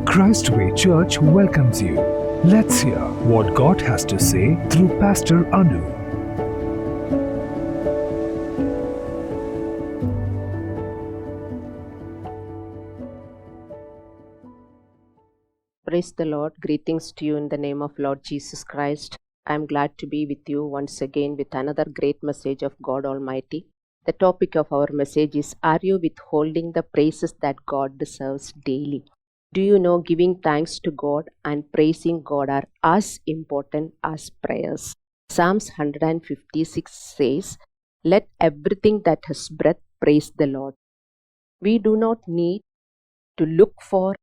Christway Church welcomes you. Let's hear what God has to say through Pastor Anu. Praise the Lord. Greetings to you in the name of Lord Jesus Christ. I am glad to be with you once again with another great message of God Almighty. The topic of our message is, are you withholding the praises that God deserves daily? Do you know giving thanks to God and praising God are as important as prayers? Psalms 156 says, let everything that has breath praise the Lord. We do not need to look for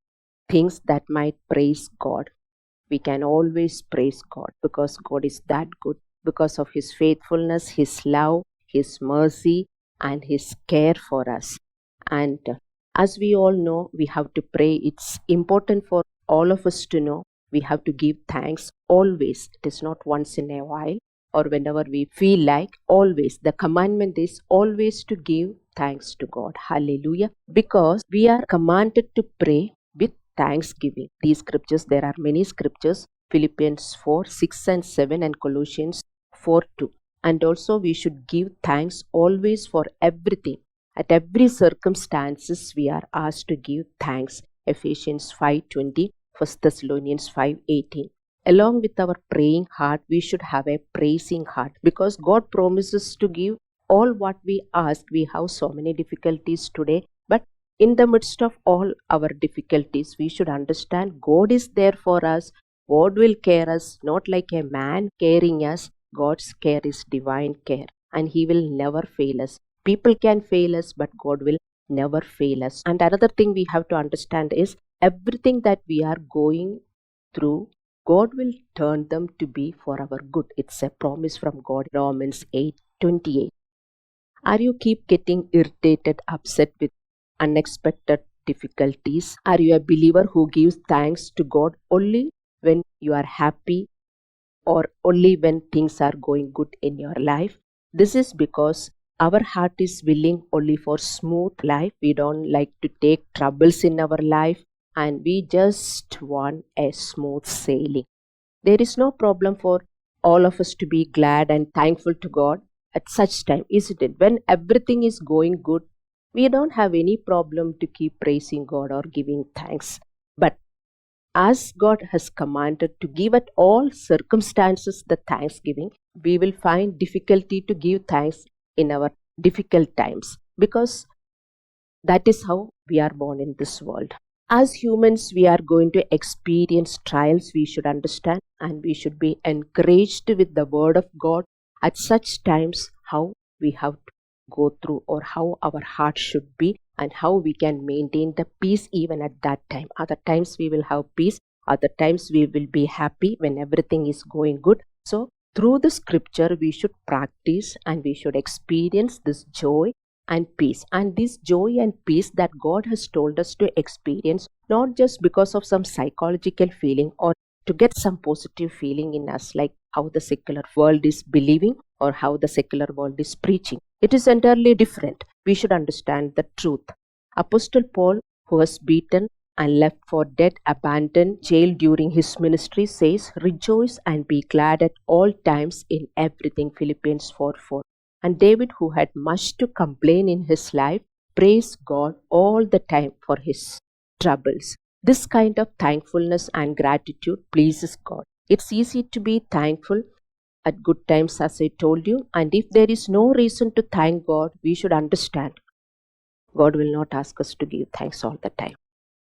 things that might praise God. We can always praise God because God is that good, because of His faithfulness, His love, His mercy, and His care for us. And as we all know, we have to pray. It's important for all of us to know we have to give thanks always. It is not once in a while or whenever we feel like, always. The commandment is always to give thanks to God. Hallelujah. Because we are commanded to pray with thanksgiving. These scriptures, there are many scriptures, Philippians 4:6-7 and Colossians 4:2. And also we should give thanks always for everything. At every circumstances we are asked to give thanks. Ephesians 5:20, 1 Thessalonians 5:18. Along with our praying heart, we should have a praising heart because God promises to give all what we ask. We have so many difficulties today, but in the midst of all our difficulties, we should understand God is there for us. God will care us, not like a man caring us. God's care is divine care and He will never fail us. People can fail us, but God will never fail us. And another thing we have to understand is everything that we are going through, God will turn them to be for our good. It's a promise from God. Romans 8:28. Are you keep getting irritated, upset with unexpected difficulties? Are you a believer who gives thanks to God only when you are happy or only when things are going good in your life? This is because our heart is willing only for smooth life. We don't like to take troubles in our life and we just want a smooth sailing. There is no problem for all of us to be glad and thankful to God at such time, isn't it? When everything is going good, we don't have any problem to keep praising God or giving thanks. But as God has commanded to give at all circumstances the thanksgiving, we will find difficulty to give thanks in our difficult times because that is how we are born in this world. As humans, we are going to experience trials, we should understand, and we should be encouraged with the word of God at such times how we have to go through or how our heart should be and how we can maintain the peace even at that time. Other times we will have peace, other times we will be happy when everything is going good. So through the scripture we should practice and we should experience this joy and peace. And this joy and peace that God has told us to experience, not just because of some psychological feeling or to get some positive feeling in us, like how the secular world is believing or how the secular world is preaching. It is entirely different. We should understand the truth. Apostle Paul, who was beaten and left for dead, abandoned, jailed during his ministry, says, rejoice and be glad at all times in everything, Philippians 4:4. And David, who had much to complain in his life, praised God all the time for his troubles. This kind of thankfulness and gratitude pleases God. It's easy to be thankful at good times, as I told you, and if there is no reason to thank God, we should understand God will not ask us to give thanks all the time.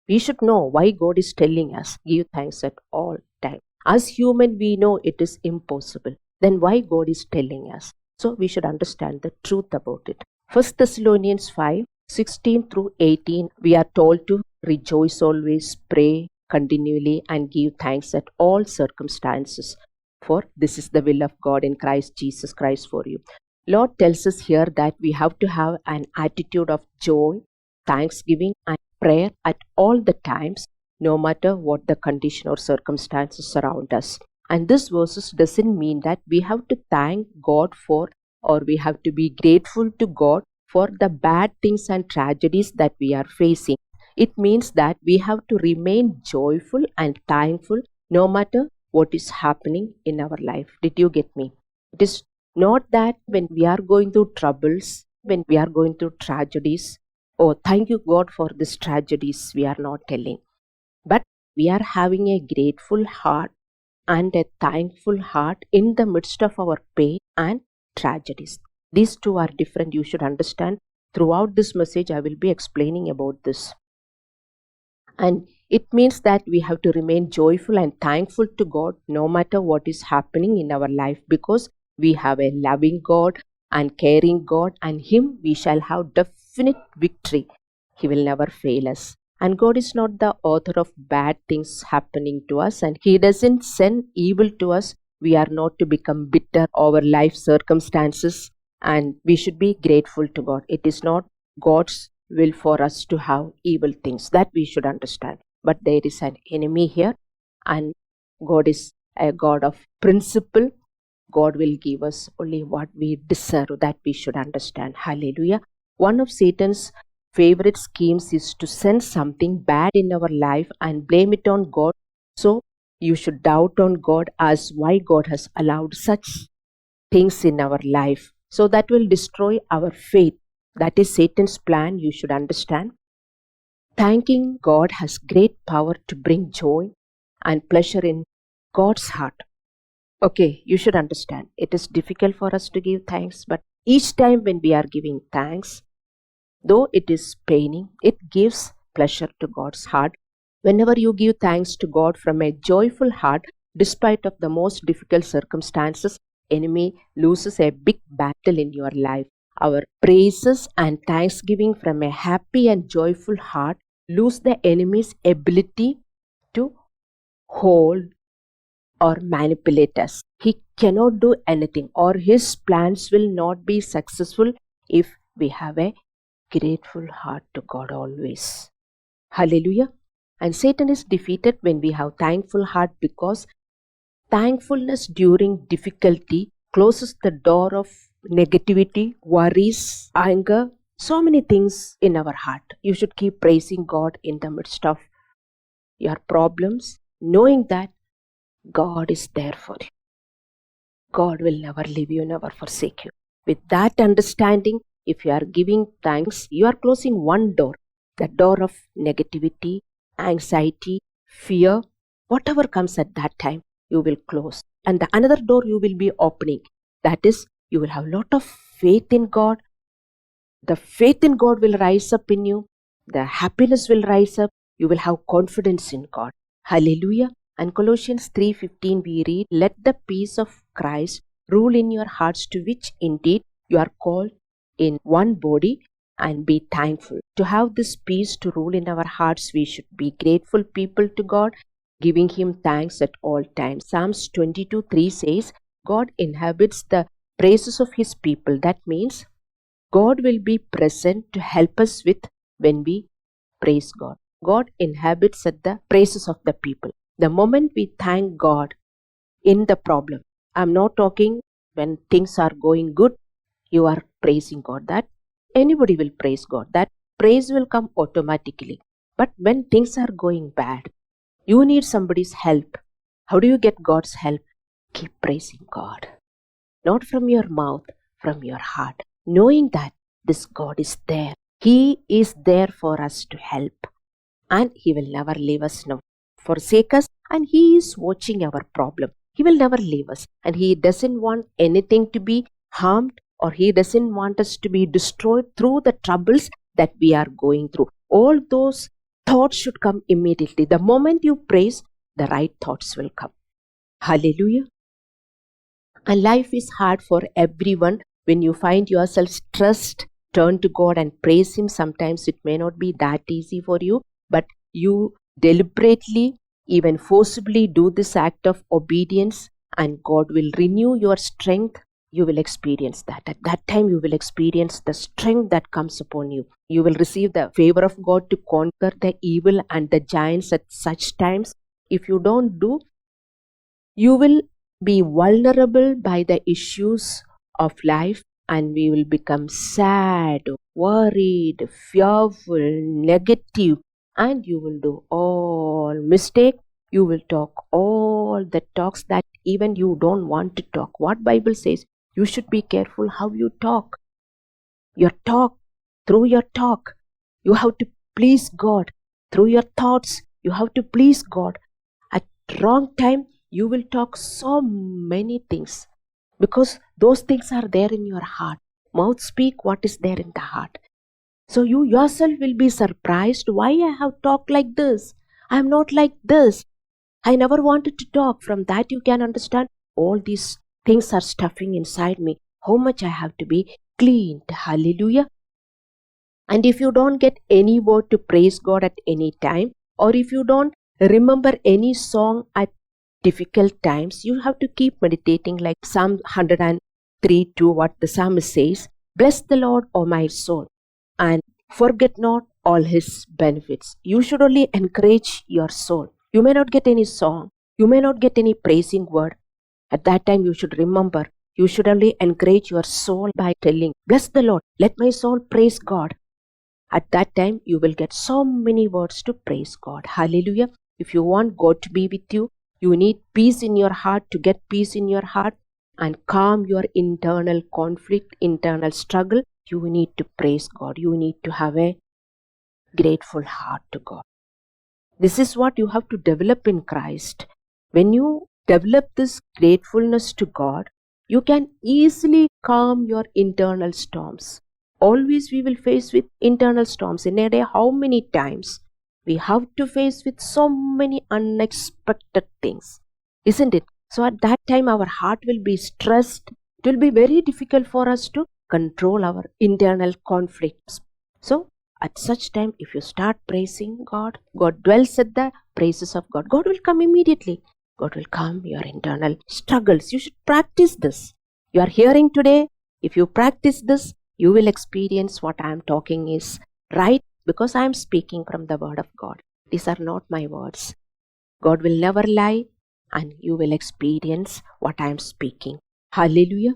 We should know why God is telling us give thanks at all time. As human, we know it is impossible. Then why God is telling us? So we should understand the truth about it. 1 Thessalonians 5:16-18, we are told to rejoice always, pray continually, and give thanks at all circumstances. For this is the will of God in Christ Jesus Christ for you. Lord tells us here that we have to have an attitude of joy, thanksgiving, and prayer at all the times, no matter what the condition or circumstances around us. And this verses doesn't mean that we have to thank God for or we have to be grateful to God for the bad things and tragedies that we are facing. It means that we have to remain joyful and thankful no matter what is happening in our life. Did you get me? It is not that when we are going through troubles, when we are going through tragedies, oh, thank you, God, for these tragedies, we are not telling. But we are having a grateful heart and a thankful heart in the midst of our pain and tragedies. These two are different. You should understand. Throughout this message, I will be explaining about this. And it means that we have to remain joyful and thankful to God no matter what is happening in our life, because we have a loving God and caring God, and Him we shall have definite victory. He will never fail us. And God is not the author of bad things happening to us, and He doesn't send evil to us. We are not to become bitter over life circumstances, and we should be grateful to God. It is not God's will for us to have evil things, that we should understand. But there is an enemy here, and God is a God of principle. God will give us only what we deserve, that we should understand. Hallelujah. One of Satan's favorite schemes is to send something bad in our life and blame it on God. So you should doubt on God as why God has allowed such things in our life. So that will destroy our faith. That is Satan's plan, you should understand. Thanking God has great power to bring joy and pleasure in God's heart. Okay, you should understand. It is difficult for us to give thanks, but each time when we are giving thanks, though it is paining, it gives pleasure to God's heart. Whenever you give thanks to God from a joyful heart, despite of the most difficult circumstances, enemy loses a big battle in your life. Our praises and thanksgiving from a happy and joyful heart lose the enemy's ability to hold or manipulate us. He cannot do anything, or his plans will not be successful if we have a grateful heart to God always. Hallelujah. And Satan is defeated when we have thankful heart, because thankfulness during difficulty closes the door of negativity, worries, anger, so many things in our heart. You should keep praising God in the midst of your problems, knowing that God is there for you. God will never leave you, never forsake you. With that understanding, if you are giving thanks, you are closing one door, the door of negativity, anxiety, fear, whatever comes at that time, you will close. And the another door you will be opening. That is, you will have a lot of faith in God. The faith in God will rise up in you. The happiness will rise up. You will have confidence in God. Hallelujah. And Colossians 3:15 we read, let the peace of Christ rule in your hearts, to which indeed you are called in one body, and be thankful. To have this peace to rule in our hearts, we should be grateful people to God, giving Him thanks at all times. Psalms 22:3 says, God inhabits the praises of His people. That means God will be present to help us with when we praise God. God inhabits at the praises of the people. The moment we thank God in the problem, I'm not talking when things are going good, you are praising God. That anybody will praise God. That praise will come automatically. But when things are going bad, you need somebody's help. How do you get God's help? Keep praising God. Not from your mouth, from your heart. Knowing that this God is there. He is there for us to help. And He will never leave us nor forsake us. And He is watching our problem. He will never leave us. And He doesn't want anything to be harmed, or He doesn't want us to be destroyed through the troubles that we are going through. All those thoughts should come immediately. The moment you praise, the right thoughts will come. Hallelujah. And life is hard for everyone. When you find yourself stressed, turn to God and praise Him. Sometimes it may not be that easy for you, but you deliberately, even forcibly do this act of obedience, and God will renew your strength. You will experience that. At that time, you will experience the strength that comes upon you. You will receive the favor of God to conquer the evil and the giants at such times. If you don't do, you will be vulnerable by the issues of life, and we will become sad, worried, fearful, negative, and you will do all mistake. You will talk all the talks that even you don't want to talk. What Bible says, you should be careful how you talk. Through your talk, you have to please God. Through your thoughts, you have to please God. At wrong time, you will talk so many things because those things are there in your heart. Mouth speak what is there in the heart. So you yourself will be surprised why I have talked like this. I am not like this. I never wanted to talk. From that you can understand all these things are stuffing inside me. How much I have to be cleaned. Hallelujah. And if you don't get any word to praise God at any time, or if you don't remember any song at difficult times, you have to keep meditating like Psalm 103:2, what the psalmist says, "Bless the Lord, O my soul, and forget not all his benefits." You should only encourage your soul. You may not get any song, you may not get any praising word. At that time, you should remember, you should only encourage your soul by telling, "Bless the Lord, let my soul praise God." At that time, you will get so many words to praise God. Hallelujah. If you want God to be with you, you need peace in your heart. To get peace in your heart and calm your internal conflict, internal struggle, you need to praise God. You need to have a grateful heart to God. This is what you have to develop in Christ. When you develop this gratefulness to God, you can easily calm your internal storms. Always we will face with internal storms. In a day, how many times we have to face with so many unexpected things, isn't it? So at that time our heart will be stressed. It will be very difficult for us to control our internal conflicts. So at such time, if you start praising God, God dwells at the praises of God. God will come immediately. God will calm your internal struggles. You should practice this. You are hearing today. If you practice this, you will experience what I am talking is right, because I am speaking from the word of God. These are not my words. God will never lie, and you will experience what I am speaking. Hallelujah.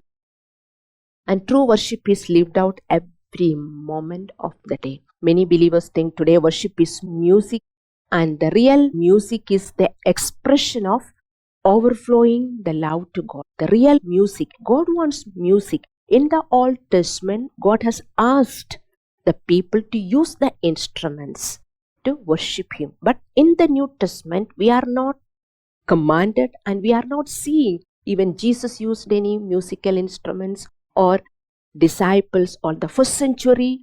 And true worship is lived out every moment of the day. Many believers think today worship is music, and the real music is the expression of overflowing the love to God. The real music. God wants music. In the Old Testament, God has asked the people to use the instruments to worship Him. But in the New Testament, we are not commanded, and we are not seeing even Jesus used any musical instruments, or disciples or the first century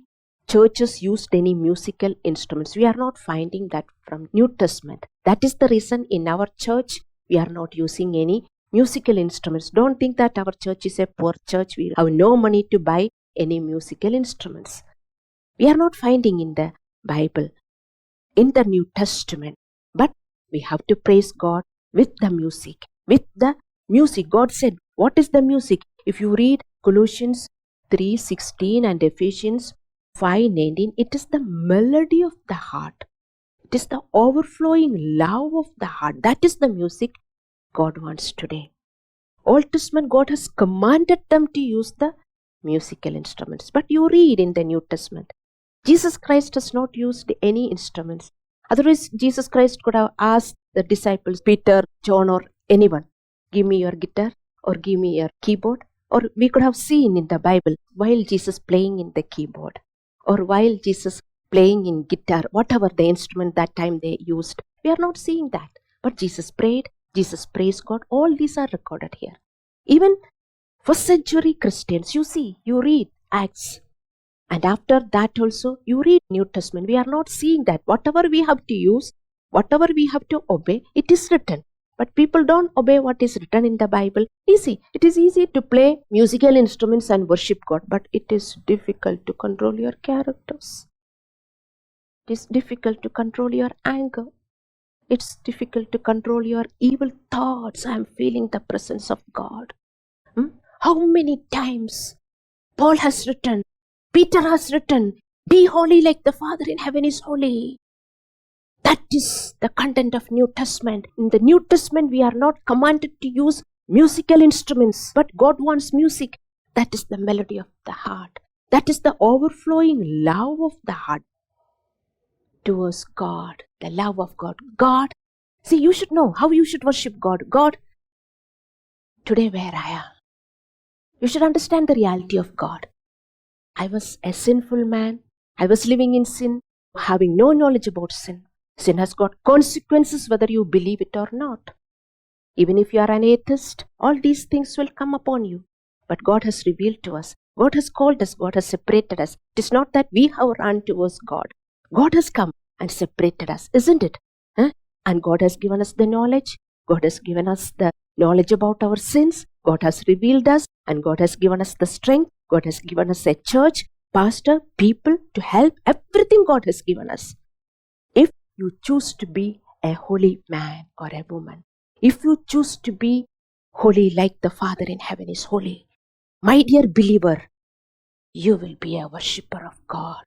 churches used any musical instruments. We are not finding that from New Testament. That is the reason in our church we are not using any musical instruments. Don't think that our church is a poor church. We have no money to buy any musical instruments. We are not finding in the Bible, in the New Testament. But we have to praise God with the music. With the music, God said, what is the music? If you read Colossians 3:16 and Ephesians 5:19, it is the melody of the heart. It is the overflowing love of the heart. That is the music God wants today. Old Testament, God has commanded them to use the musical instruments. But you read in the New Testament, Jesus Christ has not used any instruments. Otherwise, Jesus Christ could have asked the disciples, Peter, John, or anyone, give me your guitar or give me your keyboard. Or we could have seen in the Bible while Jesus playing in the keyboard, or while Jesus playing in guitar, whatever the instrument that time they used. We are not seeing that. But Jesus prayed, Jesus praised God. All these are recorded here. Even first century Christians, you see, you read Acts. And after that also, you read New Testament. We are not seeing that. Whatever we have to use, whatever we have to obey, it is written. But people don't obey what is written in the Bible. Easy. It is easy to play musical instruments and worship God. But it is difficult to control your characters. It is difficult to control your anger. It's difficult to control your evil thoughts. I am feeling the presence of God. How many times Paul has written, Peter has written, be holy like the Father in heaven is holy. That is the content of New Testament. In the New Testament, we are not commanded to use musical instruments, but God wants music. That is the melody of the heart. That is the overflowing love of the heart. towards God, the love of God. God, see, you should know how you should worship God. God, today where I am, you should understand the reality of God. I was a sinful man. I was living in sin, having no knowledge about sin. Sin has got consequences whether you believe it or not. Even if you are an atheist, all these things will come upon you. But God has revealed to us. God has called us. God has separated us. It is not that we have run towards God. God has come and separated us, isn't it? Huh? And God has given us the knowledge. God has given us the knowledge about our sins. God has revealed us, and God has given us the strength. God has given us a church, pastor, people to help. Everything God has given us. If you choose to be a holy man or a woman, if you choose to be holy like the Father in heaven is holy, my dear believer, you will be a worshipper of God.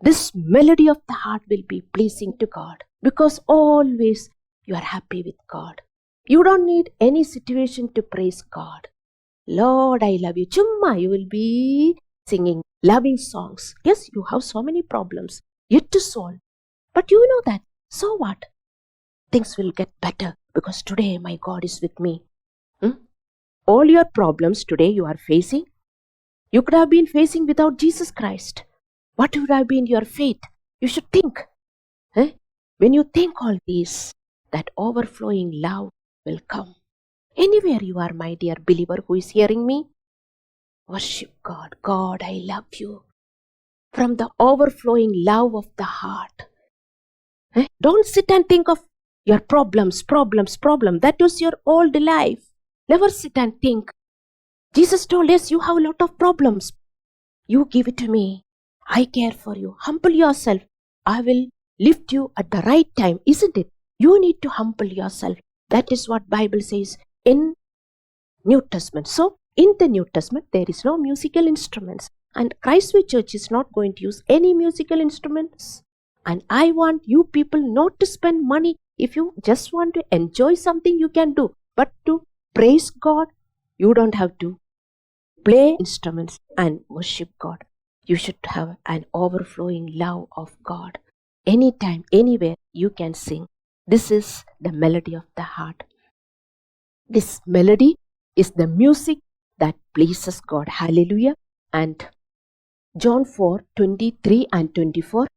This melody of the heart will be pleasing to God because always you are happy with God. You don't need any situation to praise God. Lord, I love you. Chumma, you will be singing loving songs. Yes, you have so many problems yet to solve. But you know that. So what? Things will get better because today my God is with me. All your problems today you are facing, you could have been facing without Jesus Christ. What would have been your fate? You should think. When you think all these, that overflowing love will come. Anywhere you are, my dear believer who is hearing me, worship God. God, I love you. From the overflowing love of the heart. Don't sit and think of your problems. That was your old life. Never sit and think. Jesus told us, you have a lot of problems. You give it to me. I care for you. Humble yourself. I will lift you at the right time, isn't it? You need to humble yourself. That is what Bible says in New Testament. So, in the New Testament, there is no musical instruments. And Christway Church is not going to use any musical instruments. And I want you people not to spend money. If you just want to enjoy something, you can do. But to praise God, you don't have to play instruments and worship God. You should have an overflowing love of God. Anytime, anywhere, you can sing. This is the melody of the heart. This melody is the music that pleases God. Hallelujah. And John 4:23 and 24,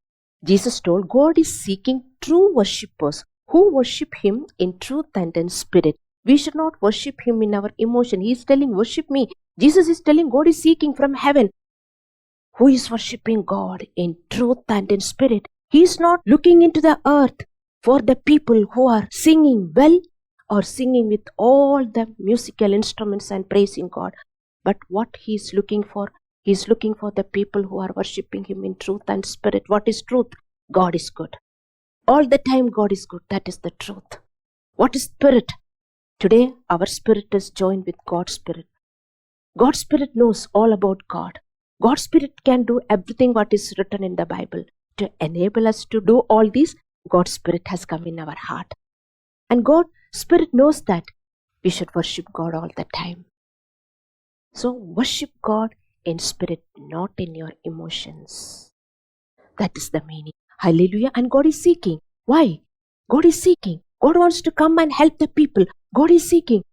Jesus told, God is seeking true worshippers who worship Him in truth and in spirit. We should not worship Him in our emotion. He is telling, worship me. Jesus is telling, God is seeking from heaven. Who is worshipping God in truth and in spirit? He is not looking into the earth for the people who are singing well or singing with all the musical instruments and praising God. But what He is looking for? He is looking for the people who are worshipping Him in truth and spirit. What is truth? God is good. All the time God is good. That is the truth. What is spirit? Today our spirit is joined with God's spirit. God's spirit knows all about God. God's spirit can do everything what is written in the Bible. To enable us to do all this, God's spirit has come in our heart. And God's spirit knows that we should worship God all the time. So worship God in spirit, not in your emotions. That is the meaning. Hallelujah. And God is seeking. Why? God is seeking. God wants to come and help the people. God is seeking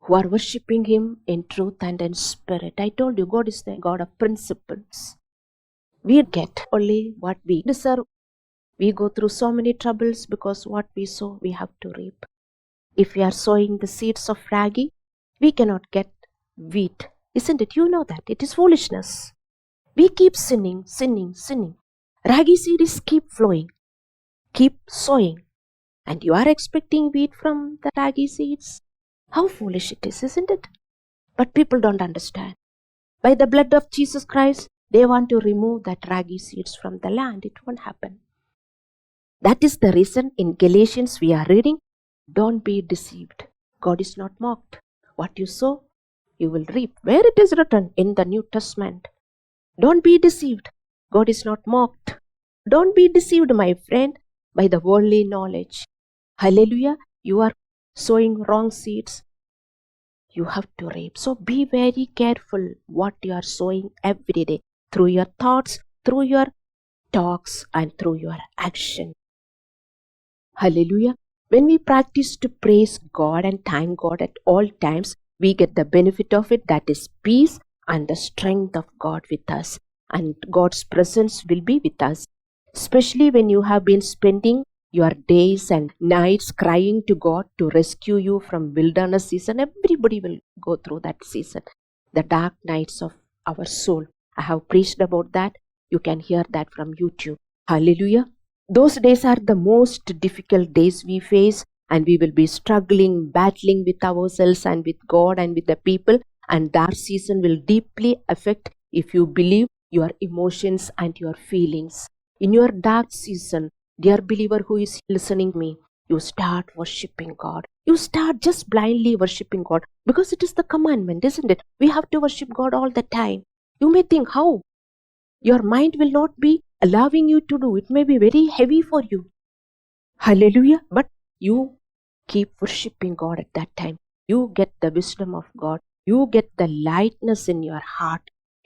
who are worshipping Him in truth and in spirit. I told you, God is the God of principles. We get only what we deserve. We go through so many troubles because what we sow, we have to reap. If we are sowing the seeds of ragi, we cannot get wheat. Isn't it? You know that. It is foolishness. We keep sinning. Ragi seeds keep flowing. Keep sowing. And you are expecting wheat from the ragi seeds? How foolish it is, isn't it? But people don't understand. By the blood of Jesus Christ, they want to remove that ragi seeds from the land. It won't happen. That is the reason in Galatians we are reading, don't be deceived. God is not mocked. What you sow, you will reap. Where it is written in the New Testament. Don't be deceived. God is not mocked. Don't be deceived, my friend, by the worldly knowledge. Hallelujah. You are sowing wrong seeds. You have to reap. So be very careful what you are sowing every day. Through your thoughts, through your talks and through your action. Hallelujah. When we practice to praise God and thank God at all times, we get the benefit of it, that is peace and the strength of God with us. And God's presence will be with us. Especially when you have been spending your days and nights crying to God to rescue you from wilderness season. Everybody will go through that season. The dark nights of our soul. I have preached about that. You can hear that from YouTube. Hallelujah. Those days are the most difficult days we face, and we will be struggling, battling with ourselves and with God and with the people. And that season will deeply affect if you believe your emotions and your feelings. In your dark season, dear believer who is listening to me, you start worshiping God. You start just blindly worshiping God because it is the commandment, isn't it? We have to worship God all the time. You may think, how? Your mind will not be allowing you to do. It may be very heavy for you. Hallelujah. But you keep worshiping God at that time. You get the wisdom of God. You get the lightness in your heart.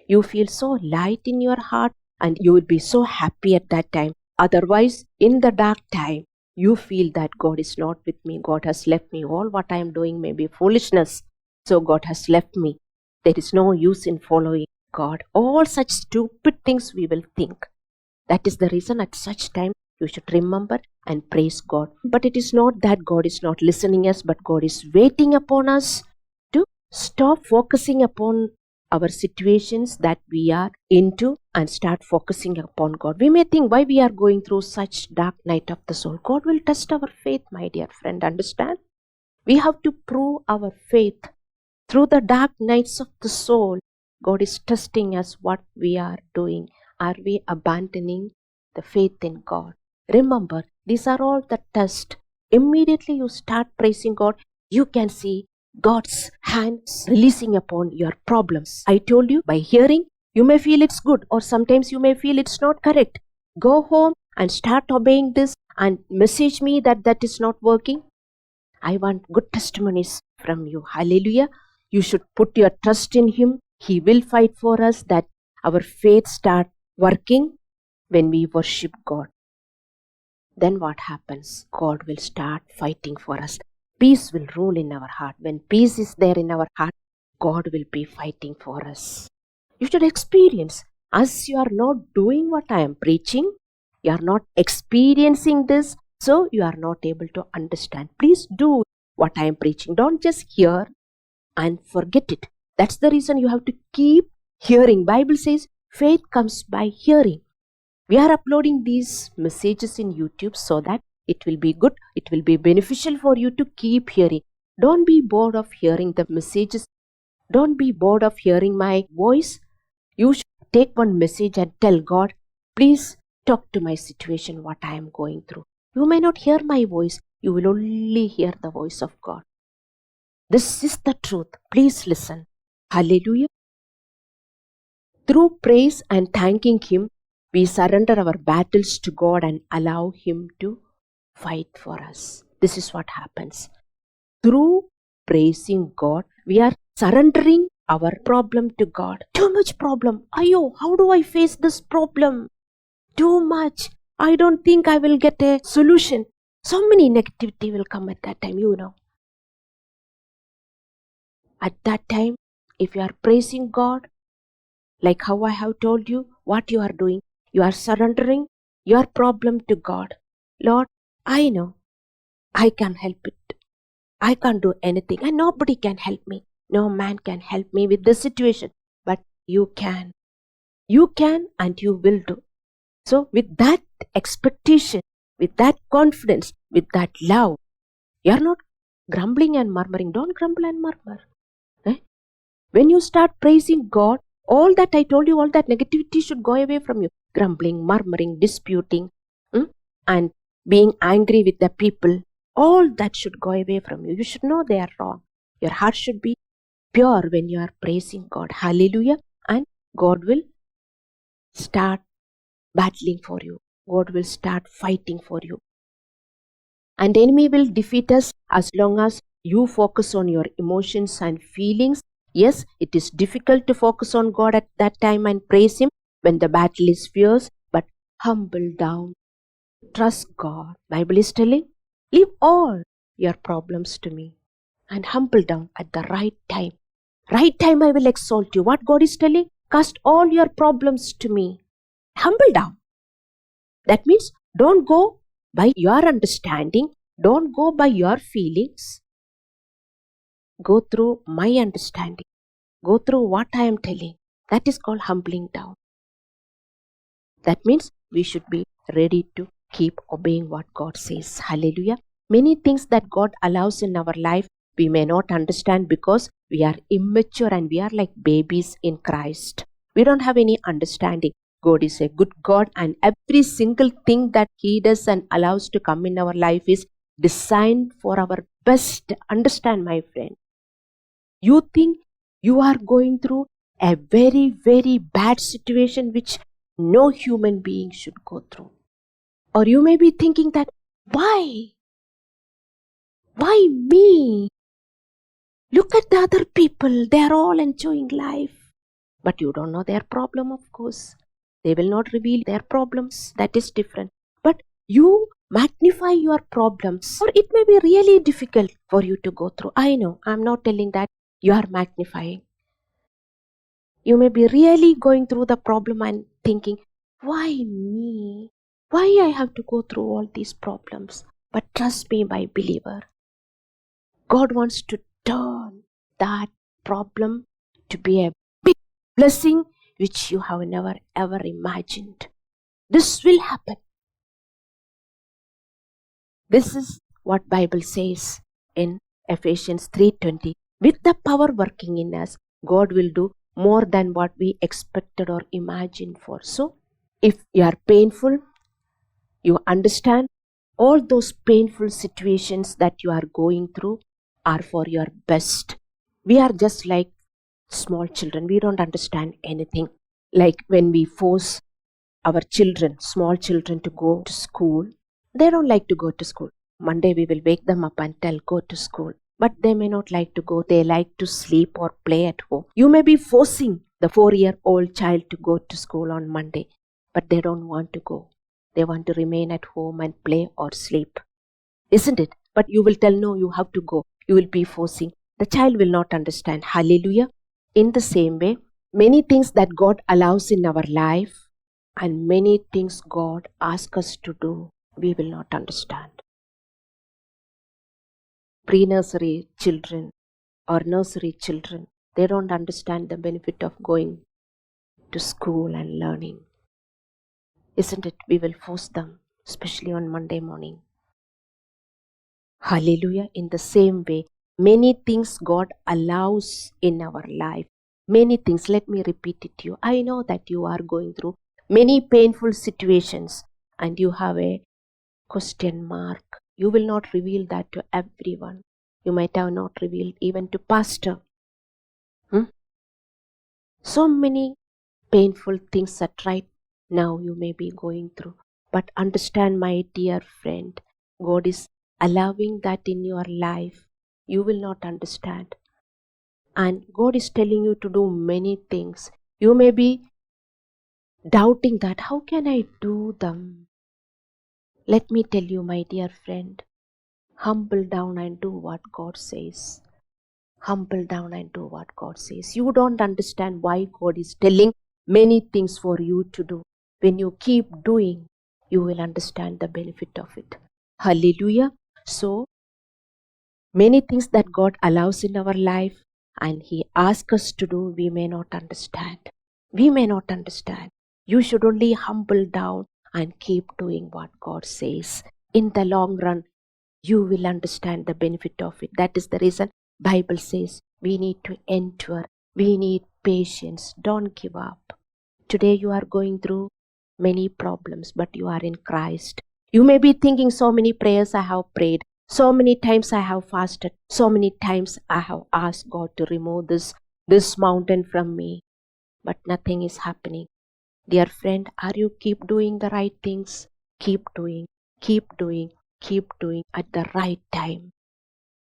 You feel so light in your heart and you will be so happy at that time. Otherwise, in the dark time, you feel that God is not with me. God has left me. All what I am doing may be foolishness. So God has left me. There is no use in following God. All such stupid things we will think. That is the reason at such time you should remember and praise God. But it is not that God is not listening us, but God is waiting upon us to stop focusing upon our situations that we are into and start focusing upon God. We may think why we are going through such dark night of the soul. God will test our faith, my dear friend. Understand? We have to prove our faith through the dark nights of the soul. God is testing us what we are doing. Are we abandoning the faith in God? Remember, these are all the tests. Immediately you start praising God, you can see God's hands releasing upon your problems. I told you, by hearing, you may feel it's good, or sometimes you may feel it's not correct. Go home and start obeying this and message me that is not working. I want good testimonies from you. Hallelujah. You should put your trust in Him. He will fight for us, that our faith start working when we worship God. Then what happens? God will start fighting for us. Peace will rule in our heart. When peace is there in our heart, God will be fighting for us. You should experience. As you are not doing what I am preaching, you are not experiencing this, so you are not able to understand. Please do what I am preaching. Don't just hear and forget it. That's the reason you have to keep hearing. Bible says faith comes by hearing. We are uploading these messages in YouTube so that it will be good, it will be beneficial for you to keep hearing. Don't be bored of hearing the messages. Don't be bored of hearing my voice. You should take one message and tell God, please talk to my situation, what I am going through. You may not hear my voice, you will only hear the voice of God. This is the truth. Please listen. Hallelujah. Through praise and thanking Him, we surrender our battles to God and allow Him to fight for us. This is what happens. Through praising God, we are surrendering our problem to God. Too much problem. Ayo, how do I face this problem? Too much. I don't think I will get a solution. So many negativity will come at that time, you know. At that time, if you are praising God, like how I have told you what you are doing, you are surrendering your problem to God. Lord, I know I can help it. I can't do anything and nobody can help me. No man can help me with this situation, but you can. You can and you will do. So with that expectation, with that confidence, with that love, you are not grumbling and murmuring. Don't grumble and murmur. When you start praising God, all that I told you, all that negativity should go away from you. Grumbling, murmuring, disputing, and being angry with the people. All that should go away from you. You should know they are wrong. Your heart should be pure when you are praising God. Hallelujah. And God will start battling for you. God will start fighting for you. And the enemy will defeat us as long as you focus on your emotions and feelings. Yes, it is difficult to focus on God at that time and praise Him when the battle is fierce. But humble down, trust God. Bible is telling, leave all your problems to me and humble down at the right time. Right time I will exalt you. What God is telling? Cast all your problems to me. Humble down. That means don't go by your understanding. Don't go by your feelings. Go through my understanding. Go through what I am telling. That is called humbling down. That means we should be ready to keep obeying what God says. Hallelujah. Many things that God allows in our life we may not understand because we are immature and we are like babies in Christ. We don't have any understanding. God is a good God, and every single thing that He does and allows to come in our life is designed for our best. Understand, my friend. You think you are going through a very, very bad situation which no human being should go through. Or you may be thinking that, why? Why me? Look at the other people. They are all enjoying life. But you don't know their problem, of course. They will not reveal their problems. That is different. But you magnify your problems. Or it may be really difficult for you to go through. I know. I'm not telling that you are magnifying. You may be really going through the problem and thinking, why me? Why I have to go through all these problems? But trust me, my believer, God wants to turn that problem to be a big blessing which you have never ever imagined. This will happen. This is what Bible says in Ephesians 3:20. With the power working in us, God will do more than what we expected or imagined for. So, if you are painful, you understand all those painful situations that you are going through are for your best. We are just like small children. We don't understand anything. Like when we force our children, small children, to go to school, they don't like to go to school. Monday we will wake them up and tell, go to school. But they may not like to go. They like to sleep or play at home. You may be forcing the 4-year-old child to go to school on Monday, but they don't want to go. They want to remain at home and play or sleep. Isn't it? But you will tell, no, you have to go. You will be forcing. The child will not understand. Hallelujah. In the same way, many things that God allows in our life and many things God asks us to do, we will not understand. Pre-nursery children or nursery children, they don't understand the benefit of going to school and learning. Isn't it? We will force them, especially on Monday morning. Hallelujah. In the same way, many things God allows in our life. Many things. Let me repeat it to you. I know that you are going through many painful situations and you have a question mark. You will not reveal that to everyone. You might have not revealed even to pastor. So many painful things that right now you may be going through. But understand, my dear friend, God is allowing that in your life. You will not understand. And God is telling you to do many things. You may be doubting that, how can I do them? Let me tell you, my dear friend, humble down and do what God says. Humble down and do what God says. You don't understand why God is telling many things for you to do. When you keep doing, you will understand the benefit of it. Hallelujah. So, many things that God allows in our life and He asks us to do, we may not understand. We may not understand. You should only humble down and keep doing what God says. In the long run, you will understand the benefit of it. That is the reason Bible says we need to endure. We need patience. Don't give up. Today you are going through many problems, but you are in Christ. You may be thinking, so many prayers I have prayed. So many times I have fasted. So many times I have asked God to remove this mountain from me. But nothing is happening. Dear friend, are you keep doing the right things? Keep doing at the right time.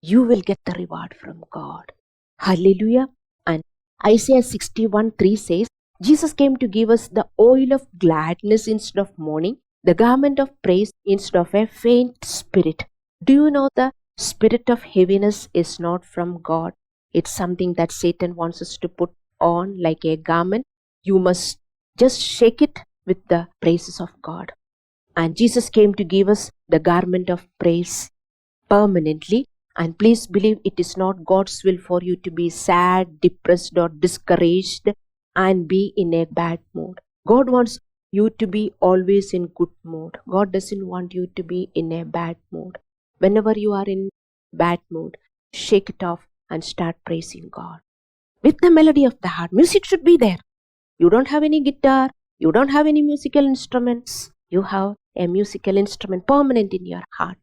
You will get the reward from God. Hallelujah. And Isaiah 61:3 says, Jesus came to give us the oil of gladness instead of mourning, the garment of praise instead of a faint spirit. Do you know the spirit of heaviness is not from God? It's something that Satan wants us to put on like a garment. You must just shake it with the praises of God. And Jesus came to give us the garment of praise permanently. And please believe it is not God's will for you to be sad, depressed, or discouraged and be in a bad mood. God wants you to be always in good mood. God doesn't want you to be in a bad mood. Whenever you are in bad mood, shake it off and start praising God. With the melody of the heart, music should be there. You don't have any guitar, you don't have any musical instruments. You have a musical instrument permanent in your heart.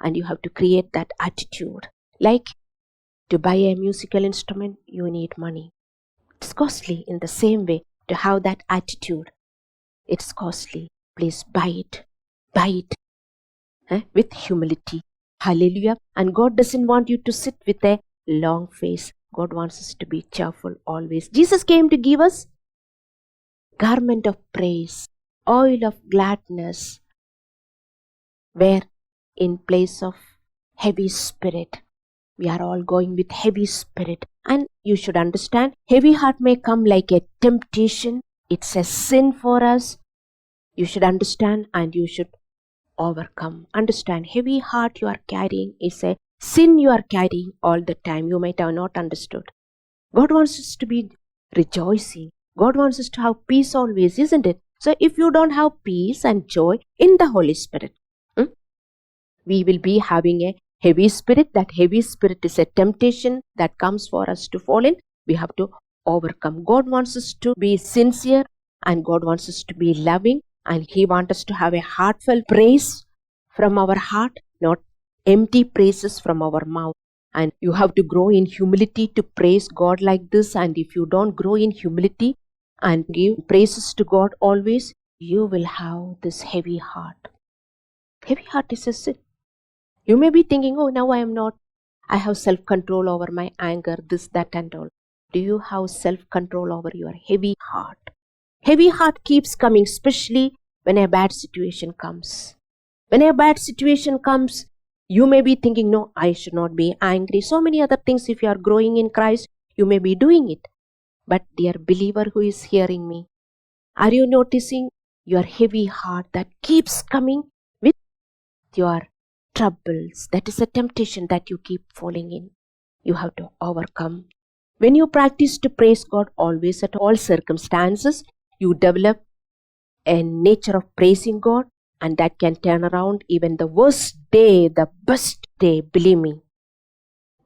And you have to create that attitude. Like to buy a musical instrument, you need money. It's costly. In the same way, to have that attitude, it's costly. Please buy it. Buy it with humility. Hallelujah. And God doesn't want you to sit with a long face. God wants us to be cheerful always. Jesus came to give us garment of praise, oil of gladness, where in place of heavy spirit, we are all going with heavy spirit. And you should understand, heavy heart may come like a temptation. It's a sin for us. You should understand and you should overcome. Understand, heavy heart you are carrying is a sin you are carrying all the time. You might have not understood. God wants us to be rejoicing. God wants us to have peace always, isn't it? So if you don't have peace and joy in the Holy Spirit, we will be having a heavy spirit. That heavy spirit is a temptation that comes for us to fall in. We have to overcome. God wants us to be sincere and God wants us to be loving, and He wants us to have a heartfelt praise from our heart, not empty praises from our mouth. And you have to grow in humility to praise God like this. And if you don't grow in humility and give praises to God always, you will have this heavy heart. Heavy heart is a sin. You may be thinking, oh, now I have self-control over my anger, this, that and all. Do you have self-control over your heavy heart? Heavy heart keeps coming, especially when a bad situation comes. When a bad situation comes, you may be thinking, no, I should not be angry. So many other things. If you are growing in Christ, you may be doing it. But dear believer who is hearing me, are you noticing your heavy heart that keeps coming with your troubles? That is a temptation that you keep falling in. You have to overcome. When you practice to praise God always at all circumstances, you develop a nature of praising God, and that can turn around even the worst day, the best day, believe me.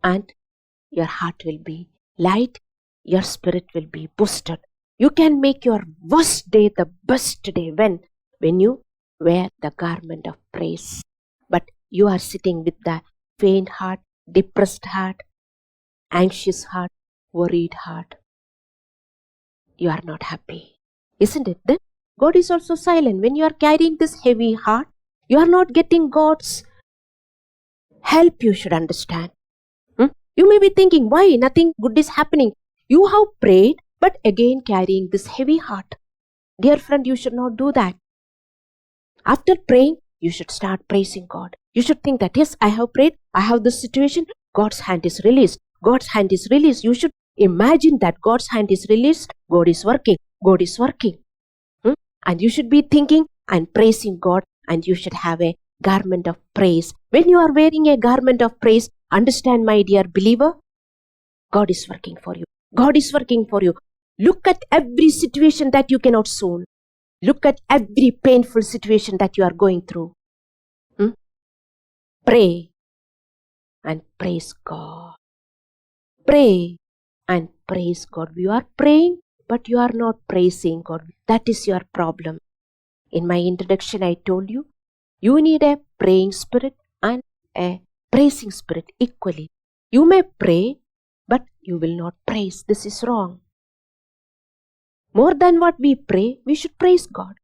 And your heart will be light, your spirit will be boosted. You can make your worst day the best day when you wear the garment of praise. But you are sitting with the faint heart, depressed heart, anxious heart, worried heart. You are not happy, isn't it? Then God is also silent. When you are carrying this heavy heart, you are not getting God's help, you should understand. You may be thinking, why nothing good is happening? You have prayed, but again carrying this heavy heart. Dear friend, you should not do that. After praying, you should start praising God. You should think that, yes, I have prayed, I have this situation, God's hand is released. God's hand is released. You should imagine that God's hand is released, God is working, God is working. And you should be thinking and praising God, and you should have a garment of praise. When you are wearing a garment of praise, understand, my dear believer, God is working for you. God is working for you. Look at every situation that you cannot solve. Look at every painful situation that you are going through. Pray and praise God. Pray and praise God. You are praying, but you are not praising God. That is your problem. In my introduction, I told you, you need a praying spirit and a praising spirit equally. You may pray, but you will not praise. This is wrong. More than what we pray, we should praise God.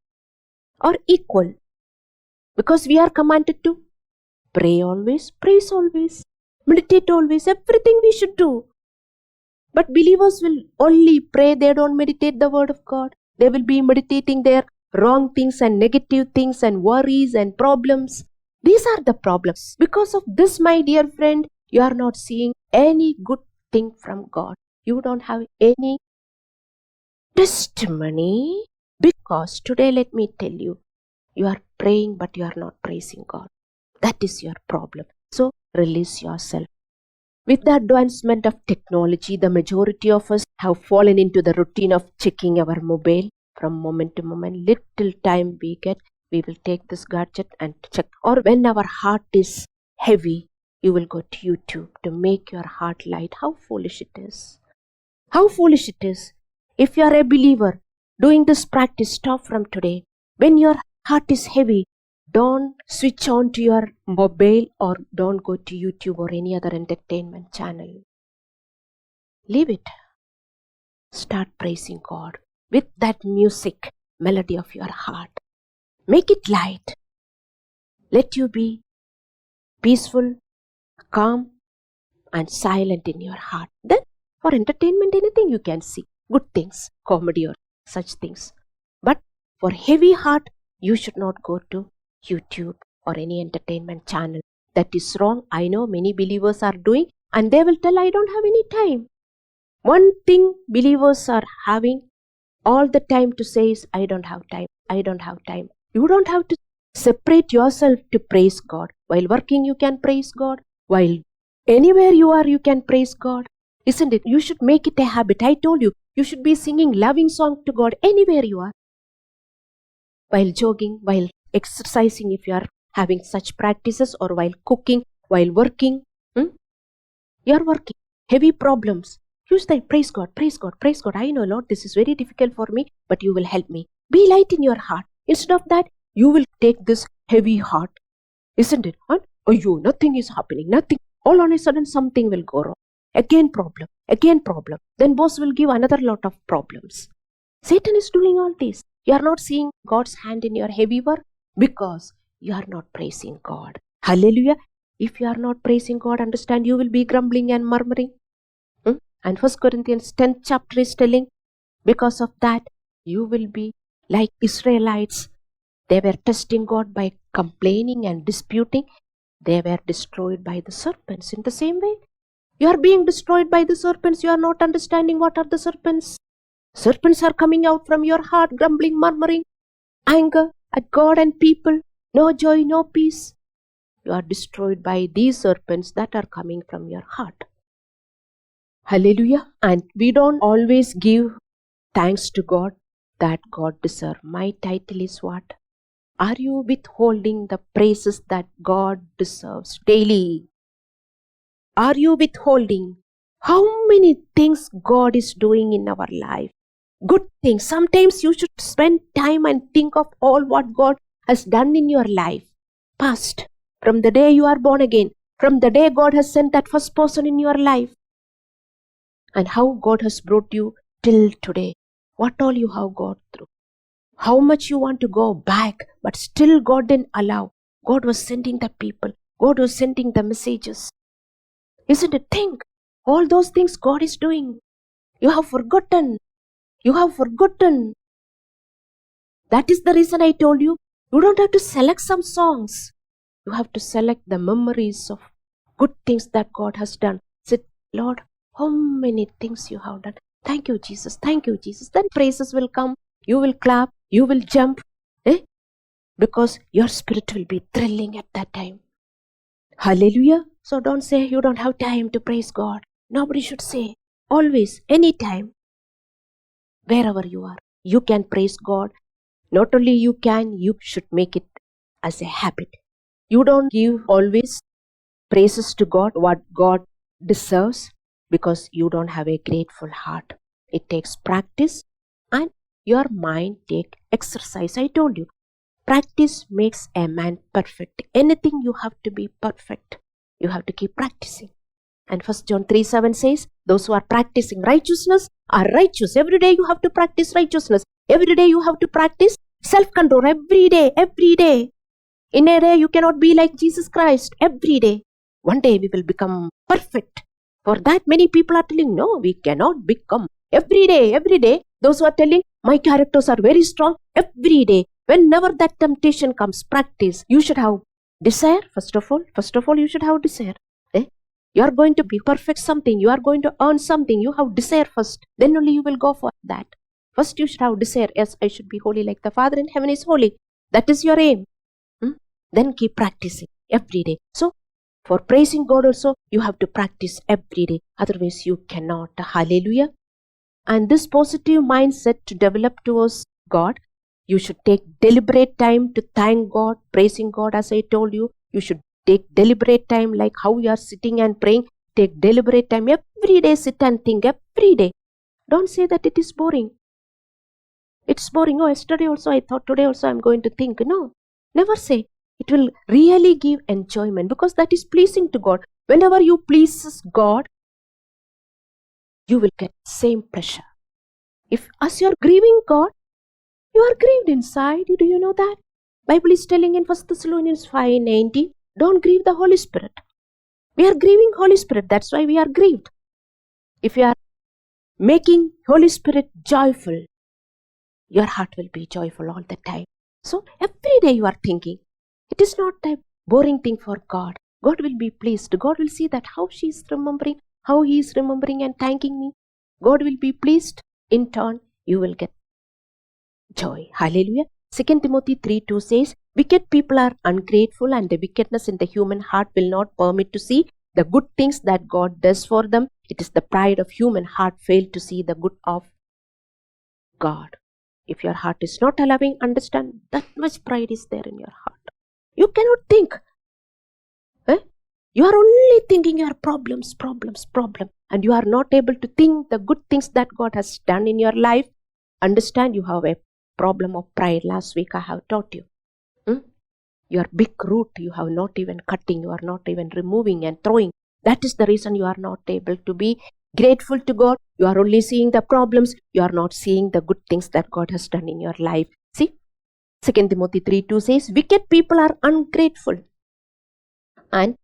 Or equal. Because we are commanded to pray always, praise always, meditate always, everything we should do. But believers will only pray, they don't meditate the word of God. They will be meditating their wrong things and negative things and worries and problems. These are the problems. Because of this, my dear friend, you are not seeing any good thing from God. You don't have any testimony. Because today, let me tell you, you are praying but you are not praising God. That is your problem. So release yourself. With the advancement of technology, the majority of us have fallen into the routine of checking our mobile from moment to moment. Little time we get, we will take this gadget and check. Or when our heart is heavy, you will go to YouTube to make your heart light. How foolish it is. How foolish it is. If you are a believer, doing this practice, stop from today. When your heart is heavy, don't switch on to your mobile or don't go to YouTube or any other entertainment channel. Leave it. Start praising God with that music, melody of your heart. Make it light. Let you be peaceful, calm, and silent in your heart. Then for entertainment, anything you can see. Good things, comedy or such things. But for heavy heart, you should not go to YouTube or any entertainment channel. That is wrong. I know many believers are doing, and they will tell, I don't have any time. One thing believers are having all the time to say is, I don't have time. I don't have time. You don't have to separate yourself to praise God. While working, you can praise God. While anywhere you are, you can praise God. Isn't it? You should make it a habit. I told you, you should be singing loving song to God anywhere you are. While jogging, while exercising, if you are having such practices, or while cooking, while working, you are working. Heavy problems. Use that. Praise God, praise God, praise God. I know, Lord, this is very difficult for me, but you will help me. Be light in your heart. Instead of that, you will take this heavy heart. Isn't it? Oh, nothing is happening. Nothing. All on a sudden, something will go wrong. Again problem. Again problem. Then boss will give another lot of problems. Satan is doing all this. You are not seeing God's hand in your heavy work because you are not praising God. Hallelujah. If you are not praising God, understand, you will be grumbling and murmuring. And 1 Corinthians 10th chapter is telling, because of that, you will be like Israelites. They were testing God by complaining and disputing. They were destroyed by the serpents. In the same way, you are being destroyed by the serpents. You are not understanding what are the serpents. Serpents are coming out from your heart, grumbling, murmuring, anger at God and people, no joy, no peace. You are destroyed by these serpents that are coming from your heart. Hallelujah. And we don't always give thanks to God that God deserves. My title is what? Are you withholding the praises that God deserves daily? Are you withholding how many things God is doing in our life? Good things. Sometimes you should spend time and think of all what God has done in your life. Past. From the day you are born again. From the day God has sent that first person in your life. And how God has brought you till today. What all you have gone through. How much you want to go back, but still God didn't allow. God was sending the people. God was sending the messages. Isn't it? Think. All those things God is doing. You have forgotten. You have forgotten. That is the reason I told you, you don't have to select some songs. You have to select the memories of good things that God has done. Say, Lord, how many things you have done. Thank you, Jesus. Thank you, Jesus. Then praises will come. You will clap. You will jump. Because your spirit will be thrilling at that time. Hallelujah. So don't say you don't have time to praise God. Nobody should say. Always, anytime. Wherever you are, you can praise God. Not only you can, you should make it as a habit. You don't give always praises to God, what God deserves, because you don't have a grateful heart. It takes practice and your mind take exercise. I told you, practice makes a man perfect. Anything you have to be perfect. You have to keep practicing. And 1 John 3:7 says, those who are practicing righteousness are righteous. Every day you have to practice righteousness. Every day you have to practice self-control. Every day, every day. In a day you cannot be like Jesus Christ. Every day. One day we will become perfect. For that, many people are telling, no, we cannot become. Every day, those who are telling, my characters are very strong. Every day, whenever that temptation comes, practice. You should have desire, first of all, you should have desire. You are going to be perfect something. You are going to earn something. You have desire first. Then only you will go for that. First, you should have desire. Yes, I should be holy like the Father in heaven is holy. That is your aim. Then keep practicing every day. So, for praising God also, you have to practice every day. Otherwise, you cannot. Hallelujah. And this positive mindset to develop towards God, you should take deliberate time to thank God, praising God. As I told you, you should take deliberate time, like how you are sitting and praying. Take deliberate time every day. Sit and think every day. Don't say that it is boring. It's boring. Oh, yesterday also I thought, today also I'm going to think. No, never say. It will really give enjoyment, because that is pleasing to God. Whenever you pleases God, you will get same pleasure. If as you are grieving God, you are grieved inside. Do you know that? Bible is telling in 1 Thessalonians 5:19, don't grieve the Holy Spirit. We are grieving Holy Spirit. That's why we are grieved. If you are making Holy Spirit joyful, your heart will be joyful all the time. So every day you are thinking. It is not a boring thing for God. God will be pleased. God will see that how she is remembering, how he is remembering and thanking me. God will be pleased. In turn, you will get joy. Hallelujah. 2 Timothy 3:2 says, wicked people are ungrateful, and the wickedness in the human heart will not permit to see the good things that God does for them. It is the pride of human heart fail to see the good of God. If your heart is not allowing, understand that much pride is there in your heart. You cannot think. You are only thinking your problems, and you are not able to think the good things that God has done in your life. Understand, you have a problem of pride. Last week I have taught you. Your big root, you have not even cutting, you are not even removing and throwing. That is the reason you are not able to be grateful to God. You are only seeing the problems. You are not seeing the good things that God has done in your life. See, 2 Timothy 3:2 says, wicked people are ungrateful. And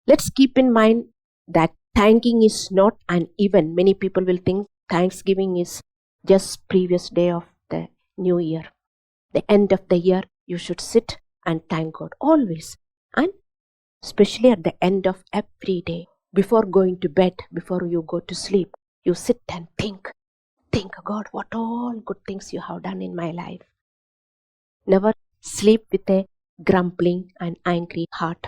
let's keep in mind that thanking is not an event. Many people will think Thanksgiving is just previous day of the new year. The end of the year, you should sit and thank God always. And especially at the end of every day, before going to bed, before you go to sleep, you sit and think, God, what all good things you have done in my life. Never sleep with a grumbling and angry heart.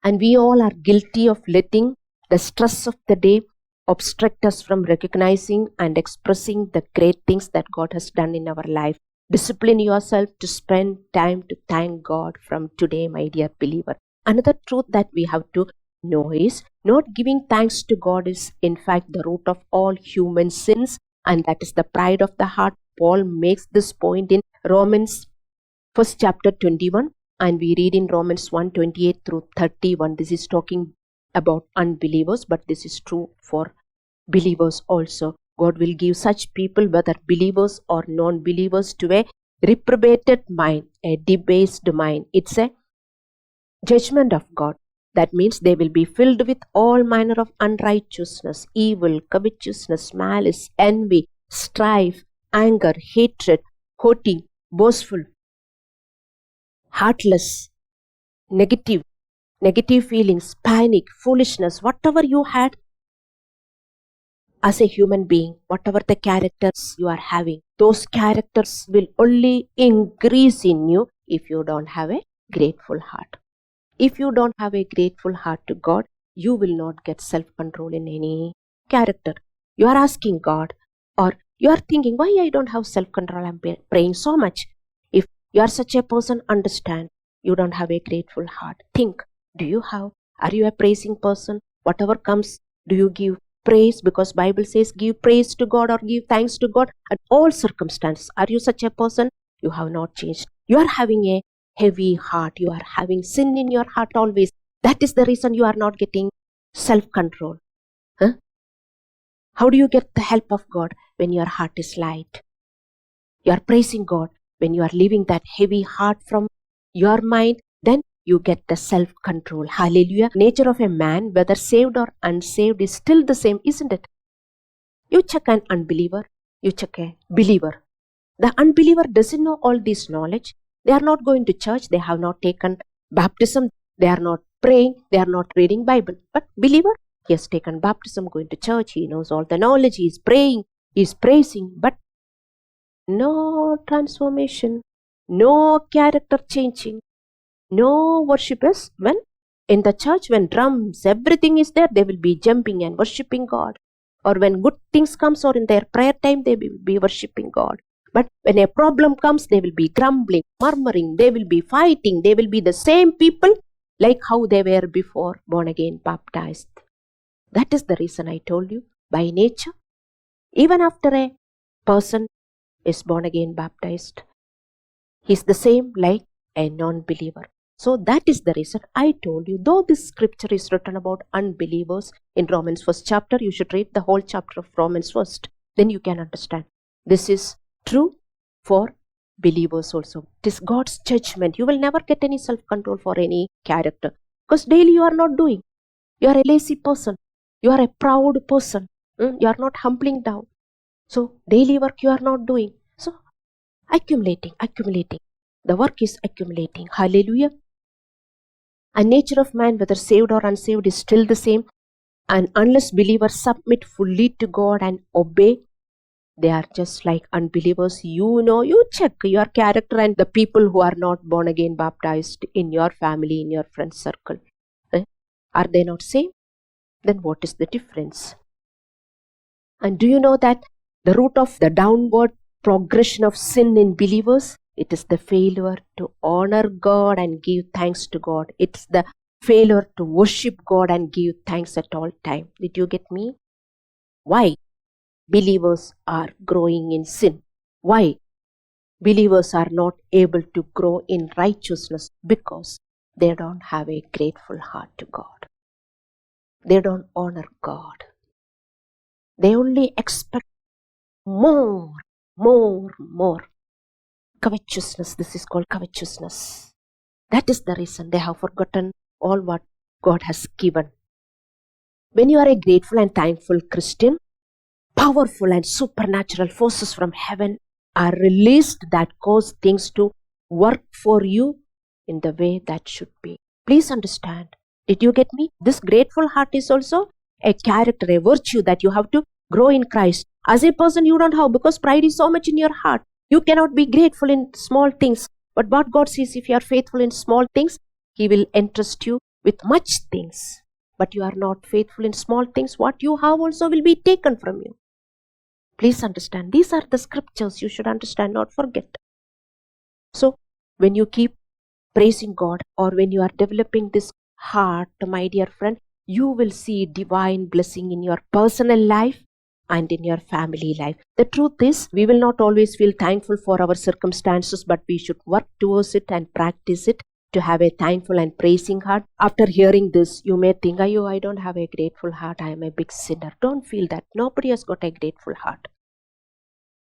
And we all are guilty of letting the stress of the day obstruct us from recognizing and expressing the great things that God has done in our life. Discipline yourself to spend time to thank God from today, my dear believer. Another truth that we have to know is not giving thanks to God is in fact the root of all human sins, and that is the pride of the heart. Paul makes this point in Romans 1st chapter 21, and we read in Romans 1:28 through 31. This is talking about unbelievers, but this is true for believers also. God will give such people, whether believers or non-believers, to a reprobated mind, a debased mind. It's a judgment of God. That means they will be filled with all manner of unrighteousness, evil, covetousness, malice, envy, strife, anger, hatred, haughty, boastful, heartless, negative feelings, panic, foolishness, whatever you had as a human being, whatever the characters you are having, those characters will only increase in you if you don't have a grateful heart. If you don't have a grateful heart to God, you will not get self-control in any character. You are asking God, or you are thinking, why I don't have self-control? I'm praying so much. If you are such a person, understand, you don't have a grateful heart. Think, do you have? Are you a praising person? Whatever comes, do you give praise? Because Bible says give praise to God or give thanks to God at all circumstances. Are you such a person? You have not changed. You are having a heavy heart. You are having sin in your heart always. That is the reason you are not getting self-control. How do you get the help of God? When your heart is light. You are praising God. When you are leaving that heavy heart from your mind, then you get the self-control. Hallelujah. Nature of a man, whether saved or unsaved, is still the same, isn't it? You check an unbeliever, you check a believer. The unbeliever doesn't know all this knowledge. They are not going to church. They have not taken baptism. They are not praying. They are not reading Bible. But believer, he has taken baptism, going to church. He knows all the knowledge. He is praying. He is praising. But no transformation. No character changing. No worshipers. When in the church, when drums, everything is there, they will be jumping and worshipping God. Or when good things comes, or in their prayer time, they will be worshipping God. But when a problem comes, they will be grumbling, murmuring, they will be fighting, they will be the same people like how they were before born again baptized. That is the reason I told you, by nature, even after a person is born again baptized, he is the same like a non-believer. So that is the reason I told you, though this scripture is written about unbelievers in Romans 1st chapter, you should read the whole chapter of Romans 1st. Then you can understand. This is true for believers also. It is God's judgment. You will never get any self-control for any character. Because daily you are not doing. You are a lazy person. You are a proud person. You are not humbling down. So daily work you are not doing. So accumulating. The work is accumulating. Hallelujah. And nature of man, whether saved or unsaved, is still the same. And unless believers submit fully to God and obey, they are just like unbelievers. You check your character and the people who are not born again baptized in your family, in your friend circle. Are they not same? Then what is the difference? And do you know that the root of the downward progression of sin in believers, it is the failure to honor God and give thanks to God. It's the failure to worship God and give thanks at all time. Did you get me? Why believers are growing in sin? Why believers are not able to grow in righteousness? Because they don't have a grateful heart to God. They don't honor God. They only expect more. Covetousness, this is called covetousness. That is the reason they have forgotten all what God has given. When you are a grateful and thankful Christian, powerful and supernatural forces from heaven are released that cause things to work for you in the way that should be. Please understand. Did you get me? This grateful heart is also a character, a virtue that you have to grow in Christ. As a person, you don't have, because pride is so much in your heart. You cannot be grateful in small things. But what God says, if you are faithful in small things, He will entrust you with much things. But you are not faithful in small things, what you have also will be taken from you. Please understand. These are the scriptures you should understand, not forget. So, when you keep praising God, or when you are developing this heart, my dear friend, you will see divine blessing in your personal life and in your family life. The truth is, we will not always feel thankful for our circumstances, but we should work towards it and practice it to have a thankful and praising heart. After hearing this, you may think, I don't have a grateful heart. I am a big sinner. Don't feel that. Nobody has got a grateful heart.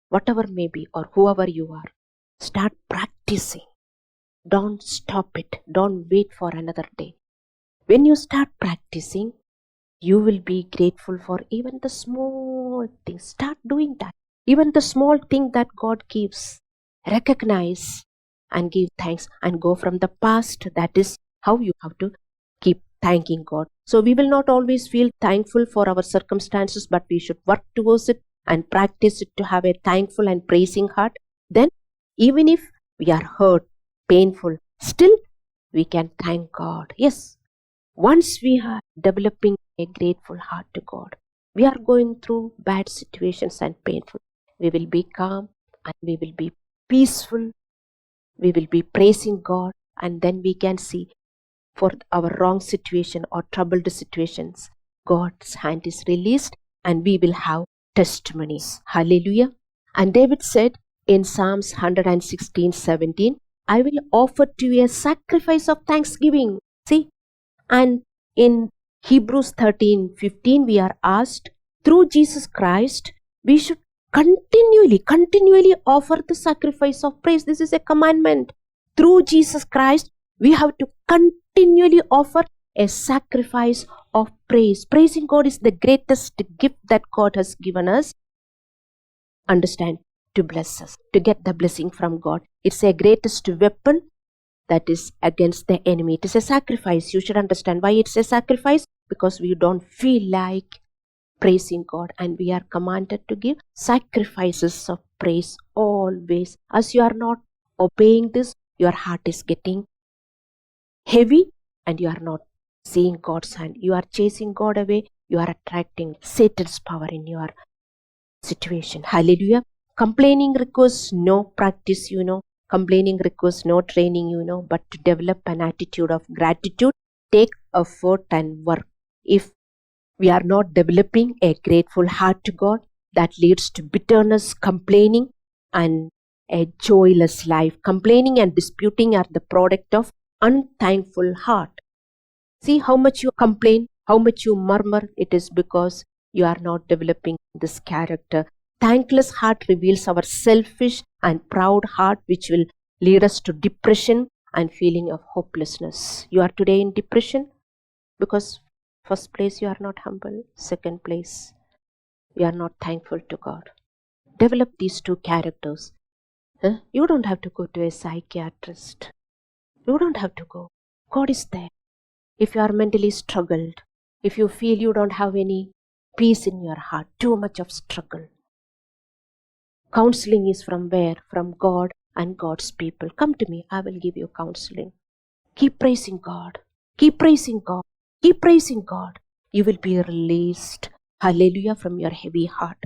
Whatever may be, or whoever you are, start practicing. Don't stop it. Don't wait for another day. When you start practicing, you will be grateful for even the small things. Start doing that. Even the small thing that God gives. Recognize and give thanks and go from the past. That is how you have to keep thanking God. So we will not always feel thankful for our circumstances, but we should work towards it and practice it to have a thankful and praising heart. Then even if we are hurt, painful, still we can thank God. Yes, once we are developing a grateful heart to God, we are going through bad situations and painful. We will be calm and we will be peaceful. We will be praising God, and then we can see for our wrong situation or troubled situations, God's hand is released and we will have testimonies. Hallelujah. And David said in Psalms 116:17, I will offer to you a sacrifice of thanksgiving. See, and in Hebrews 13:15 we are asked, through Jesus Christ, we should continually offer the sacrifice of praise. This is a commandment. Through Jesus Christ, We have to continually offer a sacrifice of praise. Praising God is the greatest gift that God has given us. Understand, to bless us, to get the blessing from God. It's a greatest weapon that is against the enemy. It is a sacrifice. You should understand why it's a sacrifice. Because we don't feel like praising God, and we are commanded to give sacrifices of praise always. As you are not obeying this, your heart is getting heavy and you are not seeing God's hand. You are chasing God away. You are attracting Satan's power in your situation. Hallelujah. Complaining requires no practice, Complaining requires no training, but to develop an attitude of gratitude, take effort and work. If we are not developing a grateful heart to God, that leads to bitterness, complaining, and a joyless life. Complaining and disputing are the product of unthankful heart. See how much you complain, how much you murmur. It is because you are not developing this character. Thankless heart reveals our selfish and proud heart, which will lead us to depression and feeling of hopelessness. You are today in depression because first place, you are not humble. Second place, you are not thankful to God. Develop these two characters. You don't have to go to a psychiatrist. You don't have to go. God is there. If you are mentally struggled, if you feel you don't have any peace in your heart, too much of struggle. Counseling is from where? From God and God's people. Come to me, I will give you counseling. Keep praising God. Keep praising God. Keep praising God. You will be released, hallelujah, from your heavy heart.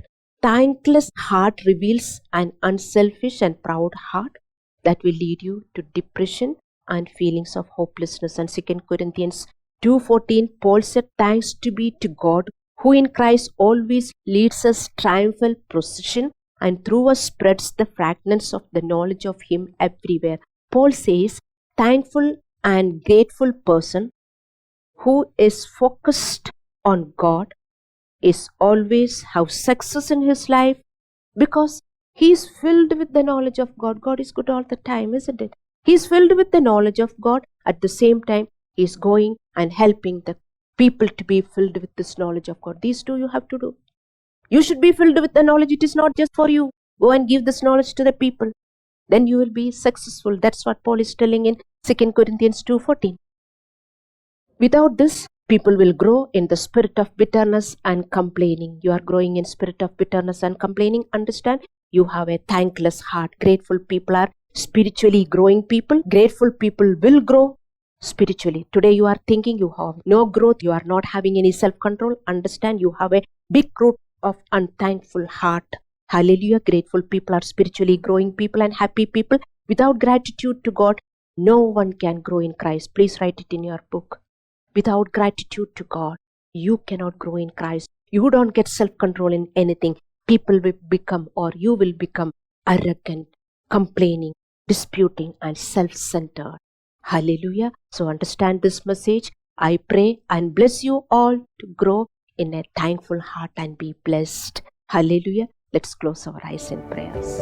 Thankless heart reveals an unselfish and proud heart that will lead you to depression and feelings of hopelessness. And 2 Corinthians 2:14, Paul said, thanks to be to God, who in Christ always leads us triumphal procession and through us spreads the fragrance of the knowledge of Him everywhere. Paul says, thankful and grateful person who is focused on God is always have success in his life because he is filled with the knowledge of God. God is good all the time, isn't it? He is filled with the knowledge of God. At the same time, he is going and helping the people to be filled with this knowledge of God. These two you have to do. You should be filled with the knowledge. It is not just for you. Go and give this knowledge to the people. Then you will be successful. That's what Paul is telling in 2 Corinthians 2:14. Without this, people will grow in the spirit of bitterness and complaining. You are growing in spirit of bitterness and complaining. Understand? You have a thankless heart. Grateful people are spiritually growing people. Grateful people will grow spiritually. Today you are thinking you have no growth. You are not having any self-control. Understand? You have a big root of unthankful heart. Hallelujah. Grateful people are spiritually growing people and happy people. Without gratitude to God, no one can grow in Christ. Please write it in your book. Without gratitude to God, you cannot grow in Christ. You don't get self-control in anything. People will become, or you will become, arrogant, complaining, disputing, and self-centered. Hallelujah. So understand this message. I pray and bless you all to grow in a thankful heart and be blessed. Hallelujah. Let's close our eyes in prayers.